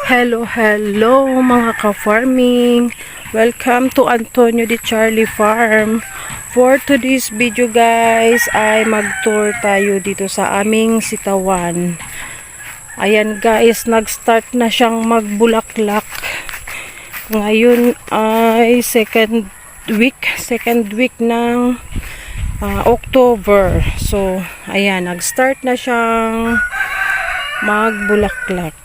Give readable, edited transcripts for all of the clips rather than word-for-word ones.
Hello mga ka-farming. Welcome to Antonio de Charlie Farm. For today's video guys ay mag-tour tayo dito sa aming sitawan. Ayan guys, nag-start na siyang magbulaklak. Ngayon ay second week ng October. So ayan, nag-start na siyang magbulaklak.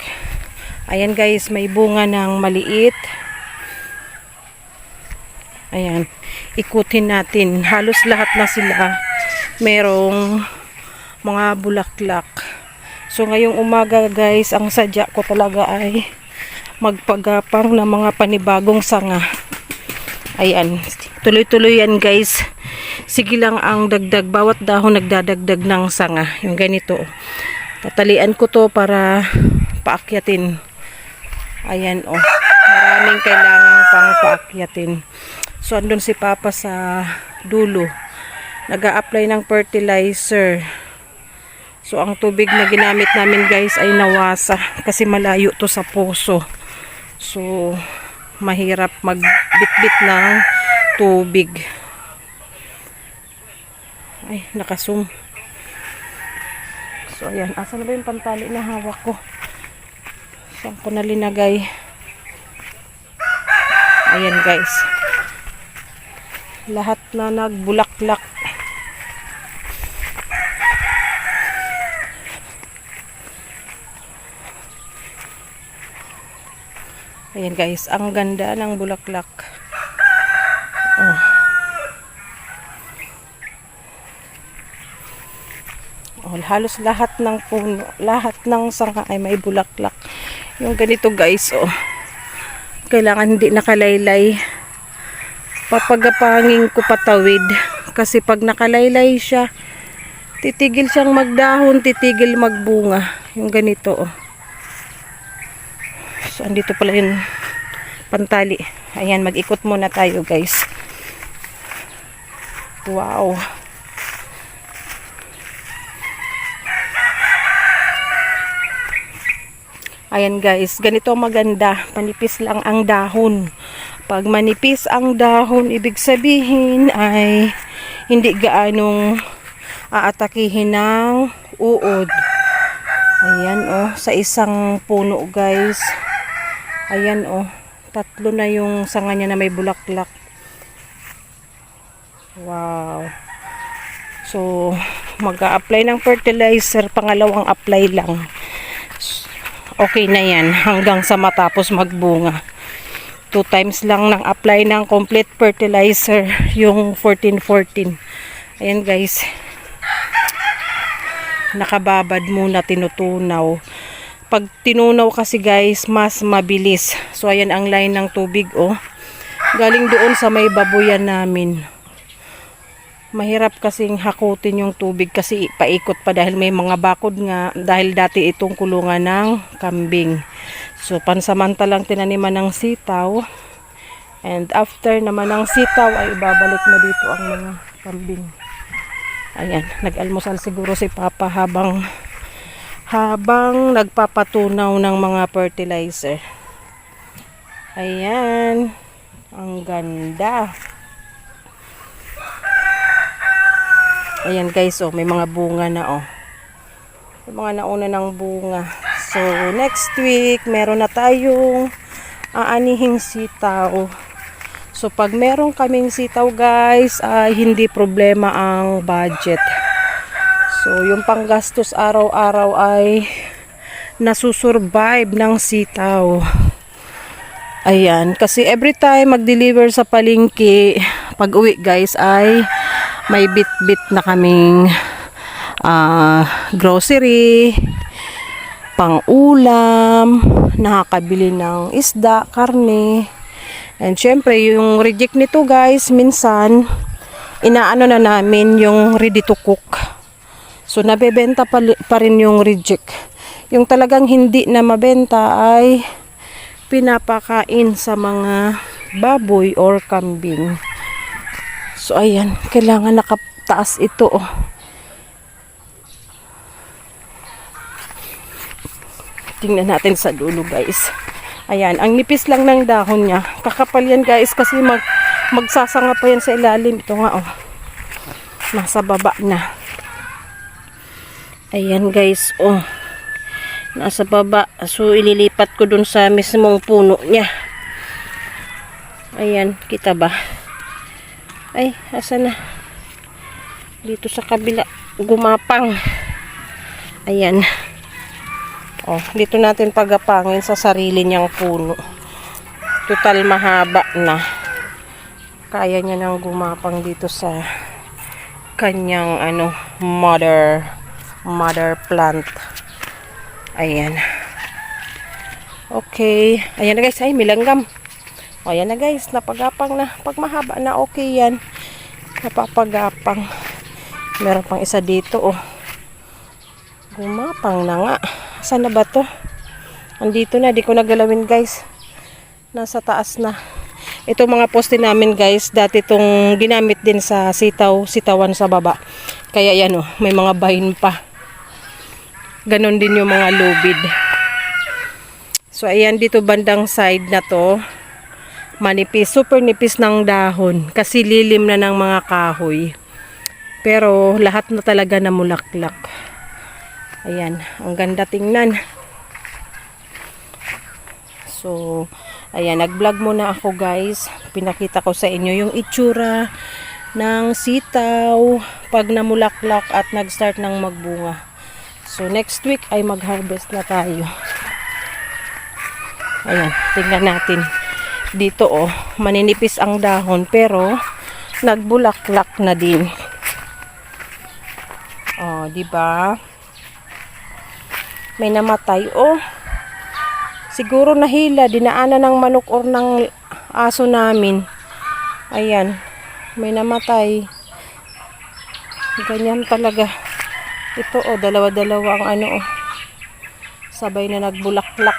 Ayan guys, may bunga ng maliit. Ayan, ikutin natin. Halos lahat na sila merong mga bulaklak. So ngayong umaga guys, ang sadya ko talaga ay magpagapang ng mga panibagong sanga. Ayan, tuloy-tuloy yan guys. Sige lang ang dagdag. Bawat dahon nagdadagdag ng sanga. Yung ganito. Tatalian ko to para paakyatin. Ayan oh, maraming kailangan pang paakyatin. So andun si Papa sa dulo, nag-a-apply ng fertilizer. So ang tubig na ginamit namin guys ay nawasa kasi malayo to sa puso. So mahirap magbitbit ng tubig. Ay, nakasum. So ayan, asa na ba yung pantali na hawak ko? Saan ko na linagay? Ayan guys. Lahat na nagbulaklak. Ayan guys, ang ganda ng bulaklak. Oh. Oh, halos lahat ng puno, lahat ng sanga ay may bulaklak. Yung ganito guys, oh. Kailangan hindi nakalaylay. Papagapangin ko patawid. Kasi pag nakalaylay siya, titigil siyang magdahon, titigil magbunga. Yung ganito, oh. So, andito pala yung pantali. Ayan, mag-ikot muna tayo guys. Wow. Ayan guys, ganito maganda. Manipis lang ang dahon. Pag manipis ang dahon, ibig sabihin ay hindi gaanong aatakihin ng uod. Ayan oh, sa isang puno guys. Ayan oh, 3 na yung sanga niya na may bulaklak. Wow. So, mag-a-apply ng fertilizer, pangalawang apply lang. Okay na yan hanggang sa matapos magbunga. 2 times lang nang apply ng complete fertilizer, yung 14-14. Ayan guys, nakababad muna, tinutunaw. Pag tinunaw kasi guys, mas mabilis. So ayan ang line ng tubig oh, galing doon sa may babuyan namin. Mahirap kasing hakutin yung tubig kasi paikot pa dahil may mga bakod nga, dahil dati itong kulungan ng kambing. So pansamantalang tinaniman ng sitaw, and after naman ng sitaw ay ibabalik na dito ang mga kambing. Ayan, nag-almusal siguro si Papa habang nagpapatunaw ng mga fertilizer. Ayan, ang ganda. Ayan guys, oh, may mga bunga na oh. May mga nauna ng bunga. So, next week, meron na tayong aanihing sitaw. So, pag meron kaming sitaw guys, ay hindi problema ang budget. So, yung panggastos araw-araw ay nasusurvive ng sitaw. Ayan, kasi every time mag-deliver sa palengke, pag uwi guys ay may bit-bit na kaming grocery, pang-ulam, nakakabili ng isda, karne. And syempre, yung reject nito guys, minsan, inaano na namin yung ready to cook. So, nabebenta pa rin yung reject. Yung talagang hindi na mabenta ay pinapakain sa mga baboy or kambing. So, ayan, kailangan nakataas ito, oh. Tingnan natin sa dulo, guys. Ayan, ang nipis lang ng dahon niya. Kakapal yan guys kasi magsasanga pa yan sa ilalim. Ito nga oh. Nasa baba na. Ayan guys, oh. Nasa baba. So, ililipat ko dun sa mismong puno niya. Ayan, kita ba? Ay, asa na? Dito sa kabila. Gumapang. Ayan. Oh, dito natin pagapangin sa sarili niyang puno. Total mahaba na. Kaya niya nang gumapang dito sa kanyang mother plant. Ayan. Okay. Ayan na guys. Ay, may langgam. O, ayan na guys. Napagapang na. Pag mahaba na, okay yan. Napapagapang. Meron pang isa dito, oh. Gumapang na nga. Saan na ba to? Andito na. Di ko nagalawin guys. Nasa taas na. Ito mga poste namin guys. Dati itong ginamit din sa sitawan sa baba. Kaya yan, oh. May mga bahin pa. Ganon din yung mga lubid. So, ayan dito bandang side na to. Manipis. Super nipis ng dahon. Kasi lilim na ng mga kahoy. Pero, lahat na talaga namulaklak. Ayan. Ang ganda tingnan. So, ayan. Nag-vlog muna ako guys. Pinakita ko sa inyo yung itsura ng sitaw pag namulaklak at nag-start ng magbunga. So, next week ay mag-harvest na tayo. Ayan, tingnan natin. Dito, oh, maninipis ang dahon, pero nagbulaklak na din. Oh, diba? May namatay, oh. Siguro nahila, dinaanan ng manok or ng aso namin. Ayan, may namatay. Ganyan talaga. Ito, oh, dalawa-dalawa ang oh. Sabay na nagbulaklak.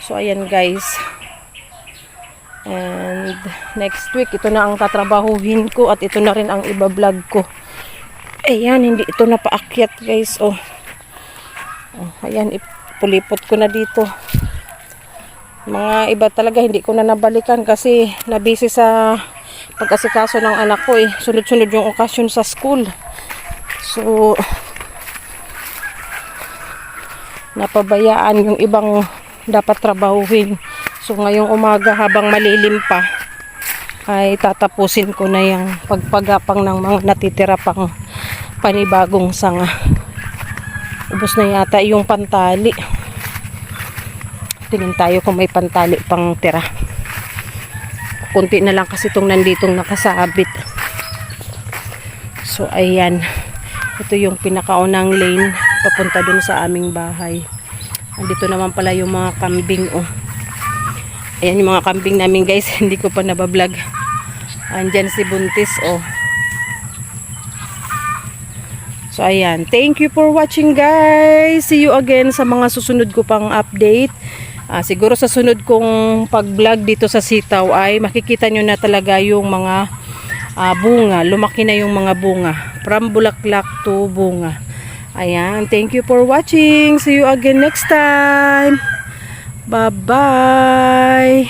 So, ayan guys. And, next week, ito na ang tatrabahuhin ko at ito na rin ang iba-vlog ko. Ayan, hindi ito na paakyat guys, oh. Oh, ayan, ipulipot ko na dito. Mga iba talaga, hindi ko na nabalikan kasi nabisi sa pag-asikaso ng anak ko, eh. Sunod-sunod yung okasyon sa school. So, napabayaan yung ibang dapat trabahuhin. So, ngayong umaga habang malilim pa, ay tatapusin ko na yung pagpagapang ng mga natitira pang panibagong sanga. Ubos na yata yung pantali. Tingin tayo kung may pantali pang tira. Kunti na lang kasi itong nanditong nakasabit. So, ayan. Ito yung pinakaunang lane papunta dun sa aming bahay. Andito naman pala yung mga kambing, oh. Ayan yung mga kambing namin guys. Hindi ko pa nabablog. Andyan si Buntis, oh. So, ayan. Thank you for watching guys. See you again sa mga susunod ko pang update. Siguro sa sunod kong pag-vlog dito sa sitaw ay makikita nyo na talaga yung mga bunga. Lumaki na yung mga bunga. From bulaklak to bunga. Ayan. Thank you for watching. See you again next time. Bye-bye.